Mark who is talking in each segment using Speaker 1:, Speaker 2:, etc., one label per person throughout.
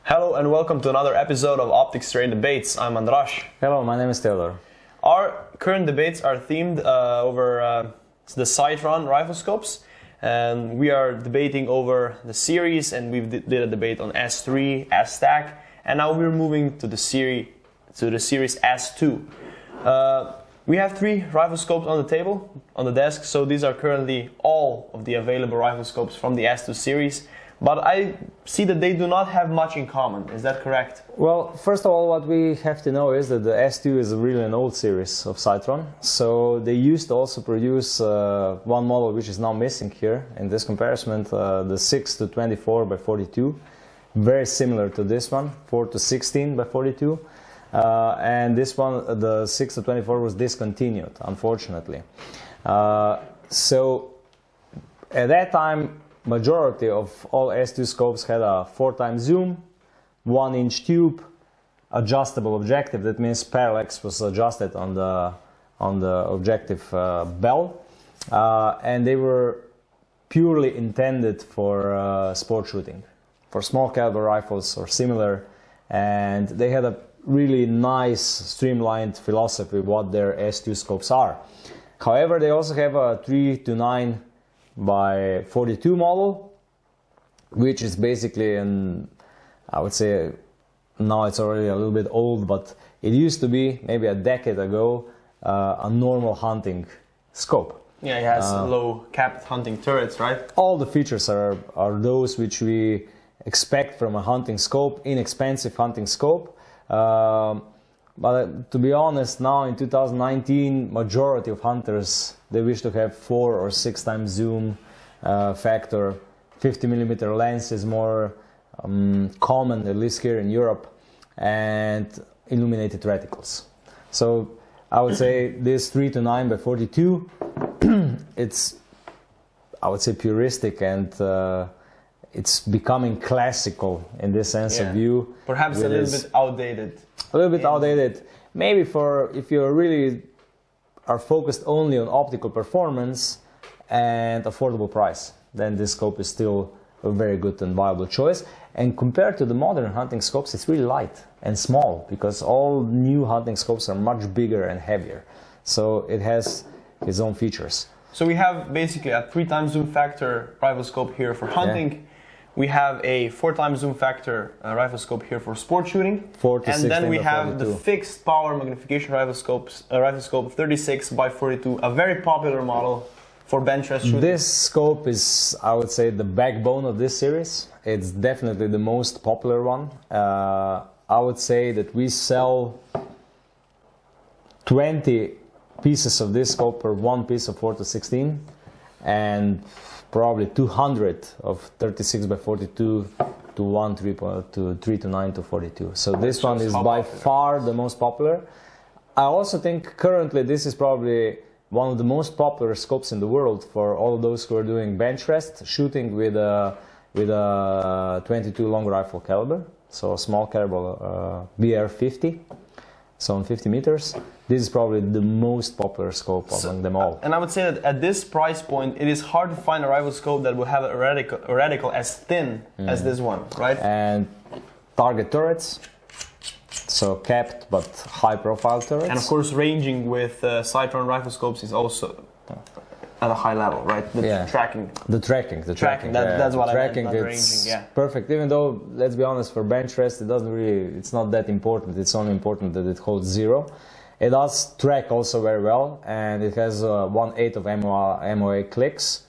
Speaker 1: Hello and welcome to another episode of Optics Terrain Debates. I'm Andrash.
Speaker 2: Hello, my name is Theodore.
Speaker 1: Our current debates are themed over the Sightron riflescopes, and we are debating over the series, and we did a debate on S3, S-Stack, and now we're moving to the series S2. We have three riflescopes on the table, on the desk, so these are currently all of the available riflescopes from the S2 series. But I see that they do not have much in common. Is that correct?
Speaker 2: Well, first of all, what we have to know is that the S2 is really an old series of Sightron. So they used to also produce one model which is now missing here in this comparison, the 6 to 24 by 42. Very similar to this one, 4 to 16 by 42. And this one, the 6 to 24, was discontinued, unfortunately. So at that time, majority of all S2 scopes had a 4x zoom, 1-inch tube, adjustable objective. That means parallax was adjusted on the objective bell, and they were purely intended for sport shooting, for small caliber rifles or similar. And they had a really nice streamlined philosophy what their S2 scopes are. However, they also have a 3 to 9 by 42 model, which is basically I would say now it's already a little bit old, but it used to be maybe a decade ago a normal hunting scope.
Speaker 1: Yeah, it has low capped hunting turrets, right?
Speaker 2: All the features are those which we expect from a hunting scope, inexpensive hunting scope. But to be honest, now in 2019, majority of hunters, they wish to have 4 or 6 times zoom factor. 50mm lens is more common, at least here in Europe, and illuminated reticles. So I would say this 3 to 9 by 42, it's, I would say, puristic, and it's becoming classical in this sense of view.
Speaker 1: Perhaps a little bit outdated.
Speaker 2: A little bit outdated. Maybe for if you really are focused only on optical performance and affordable price, then this scope is still a very good and viable choice. And compared to the modern hunting scopes, it's really light and small, because all new hunting scopes are much bigger and heavier. So it has its own features.
Speaker 1: So we have basically a 3x zoom factor riflescope here for hunting. Yeah. We have a 4x zoom factor riflescope here for sport shooting.
Speaker 2: 4 to 16
Speaker 1: and then we
Speaker 2: by
Speaker 1: have
Speaker 2: 42.
Speaker 1: the fixed power magnification riflescope 36 by 42, a very popular model for benchrest shooting.
Speaker 2: This scope is, I would say, the backbone of this series. It's definitely the most popular one. I would say that we sell 20 pieces of this scope per one piece of 4 to 16, and probably 200 of 36 by 42 to 3 to 9 to 42. So this one is by far the most popular. I also think currently this is probably one of the most popular scopes in the world for all of those who are doing benchrest shooting with a 22 long rifle caliber, so a small caliber BR50, so on 50 meters. This is probably the most popular scope among them all.
Speaker 1: And I would say that at this price point, it is hard to find a riflescope that will have a reticle as thin as this one, right?
Speaker 2: And target turrets, so capped but high profile turrets.
Speaker 1: And of course, ranging with Sightron riflescopes is also at a high level, right? The tracking.
Speaker 2: That's
Speaker 1: what I meant, not ranging, yeah.
Speaker 2: Perfect, even though, let's be honest, for benchrest, it's not that important. It's only important that it holds 0. It does track also very well, and it has 1/8 of MOA clicks.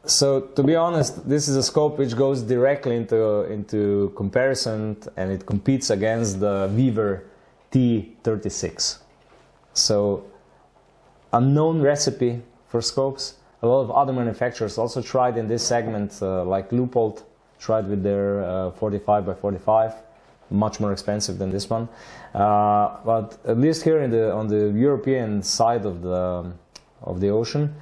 Speaker 2: So to be honest, this is a scope which goes directly into comparison, and it competes against the Weaver T36. So a known recipe for scopes. A lot of other manufacturers also tried in this segment, like Leupold tried with their 45 by 45. Much more expensive than this one, but at least here on the European side of the ocean,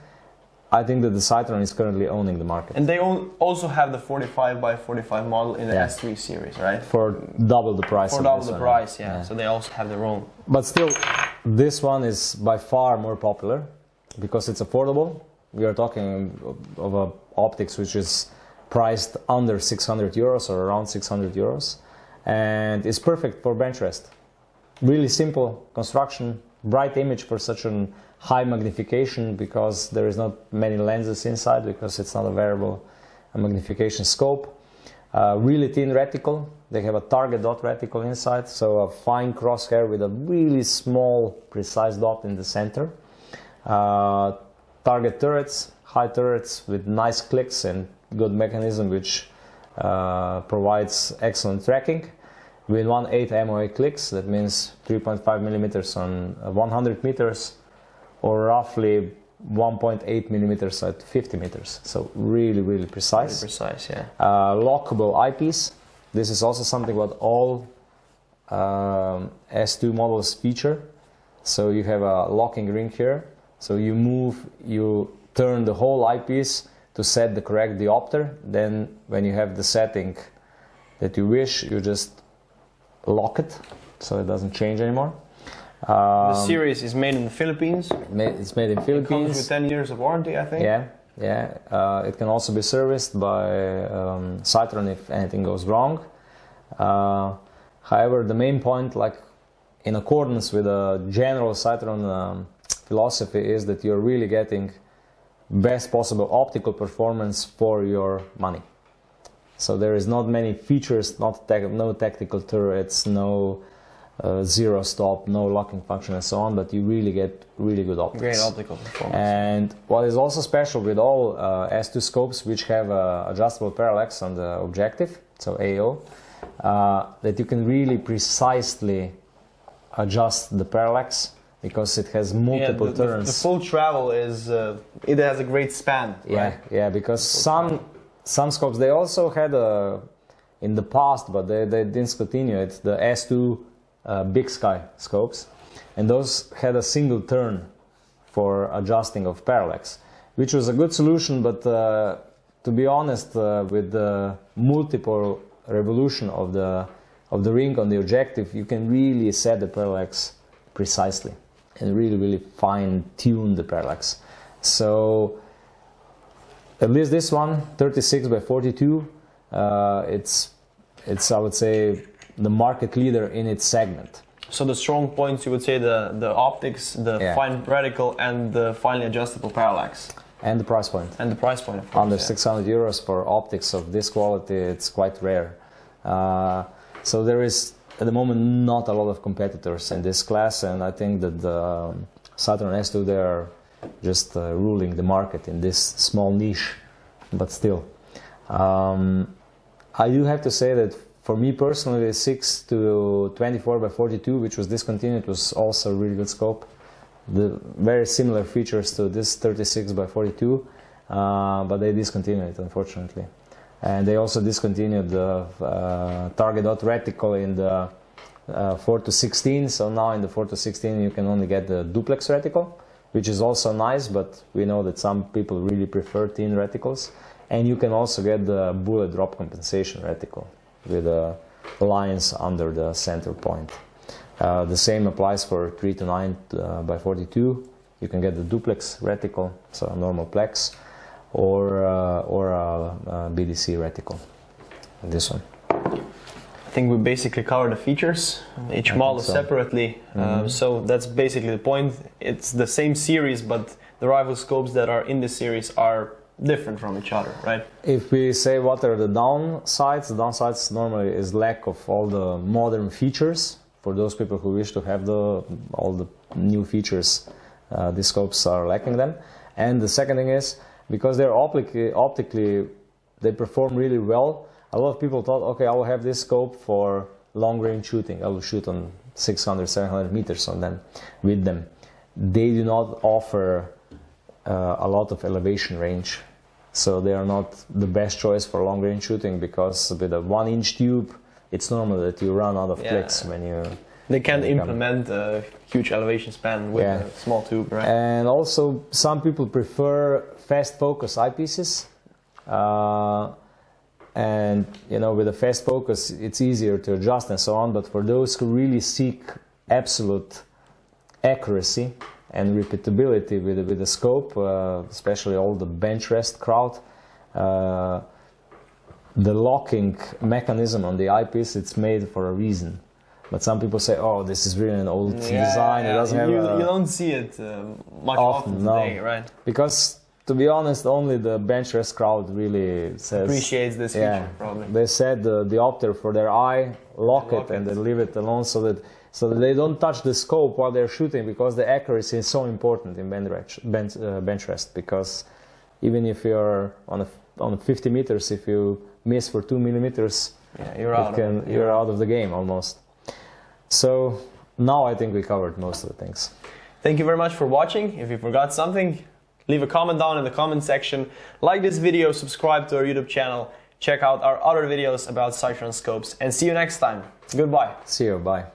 Speaker 2: I think that the Sightron is currently owning the market.
Speaker 1: And they also have the 45 by 45 model in the S3 series, right?
Speaker 2: For double the price.
Speaker 1: For double the price, yeah. So they also have their own.
Speaker 2: But still, this one is by far more popular because it's affordable. We are talking of a optics which is priced under 600 euros or around 600 euros, and it's perfect for bench rest. Really simple construction, bright image for such a high magnification, because there is not many lenses inside, because it's not a variable magnification scope. Really thin reticle. They have a target dot reticle inside, so a fine crosshair with a really small precise dot in the center. Target turrets, high turrets with nice clicks and good mechanism, which provides excellent tracking. With 1/8 MOA clicks, that means 3.5 millimeters on 100 meters, or roughly 1.8 millimeters at 50 meters. So really precise.
Speaker 1: Really precise, yeah.
Speaker 2: Lockable eyepiece. This is also something what all S2 models feature. So you have a locking ring here. So you turn the whole eyepiece to set the correct diopter. Then when you have the setting that you wish, you just lock it, so it doesn't change anymore.
Speaker 1: The series is made in the Philippines.
Speaker 2: It's made in Philippines.
Speaker 1: It comes with 10 years of warranty, I think.
Speaker 2: Yeah. It can also be serviced by Sightron if anything goes wrong. However, the main point, like in accordance with the general Sightron philosophy, is that you're really getting best possible optical performance for your money. So there is not many features, no tactical turrets, no zero stop, no locking function and so on, but you really get really good optics.
Speaker 1: Great optical performance.
Speaker 2: And what is also special with all S2 scopes, which have adjustable parallax on the objective, so AO, that you can really precisely adjust the parallax, because it has multiple turns.
Speaker 1: The full travel is, it has a great span.
Speaker 2: Yeah,
Speaker 1: right?
Speaker 2: yeah, because some scopes, they also had in the past, but they discontinued it, the S2 big sky scopes, and those had a single turn for adjusting of parallax, which was a good solution, but to be honest, with the multiple revolution of the ring on the objective, you can really set the parallax precisely and really fine tune the parallax. So at least this one, 36 by 42, it's I would say the market leader in its segment.
Speaker 1: So the strong points, you would say the optics, the fine reticle, and the finely adjustable parallax.
Speaker 2: And the price point.
Speaker 1: And the price point, of course.
Speaker 2: Under 600 euros for optics of this quality, it's quite rare. So there is at the moment not a lot of competitors in this class, and I think that the Sightron S2, they are just ruling the market in this small niche, but still. I do have to say that for me personally, the 6 to 24 by 42, which was discontinued, was also a really good scope. The very similar features to this 36 by 42, but they discontinued it, unfortunately. And they also discontinued the target dot reticle in the 4 to 16. So now in the 4 to 16 you can only get the duplex reticle, which is also nice, but we know that some people really prefer thin reticles. And you can also get the bullet drop compensation reticle with lines under the center point. The same applies for 3 to 9 by 42. You can get the duplex reticle, so a normal plex, or a BDC reticle. This one.
Speaker 1: I think we basically covered the features, each model separately. So that's basically the point. It's the same series, but the rifle scopes that are in this series are different from each other, right?
Speaker 2: If we say what are the downsides normally is lack of all the modern features. For those people who wish to have all the new features, these scopes are lacking them. And the second thing is, because they're optically, they perform really well. A lot of people thought, okay, I will have this scope for long range shooting. I will shoot on 600, 700 meters on them, with them. They do not offer a lot of elevation range. So they are not the best choice for long range shooting, because with a 1-inch tube, it's normal that you run out of clicks when you...
Speaker 1: They can't implement a huge elevation span with a small tube, right?
Speaker 2: And also, some people prefer fast focus eyepieces. And, you know, with a fast focus, it's easier to adjust and so on. But for those who really seek absolute accuracy and repeatability with the scope, especially all the bench rest crowd, the locking mechanism on the eyepiece, it's made for a reason. But some people say, oh, this is really an old design. It doesn't have
Speaker 1: you don't see it much often today,
Speaker 2: no.
Speaker 1: right?
Speaker 2: Because, to be honest, only the benchrest crowd really
Speaker 1: appreciates this feature, probably.
Speaker 2: They said the diopter for their eye, lock it and then leave it alone so that they don't touch the scope while they're shooting, because the accuracy is so important in benchrest. Because even if you're on 50 meters, if you miss for 2 millimeters,
Speaker 1: you're
Speaker 2: out of the game almost. So now I think we covered most of the things.
Speaker 1: Thank you very much for watching. If you forgot something, leave a comment down in the comment section. Like this video, subscribe to our YouTube channel, check out our other videos about Sightron scopes, and see you next time. Goodbye.
Speaker 2: See you, bye.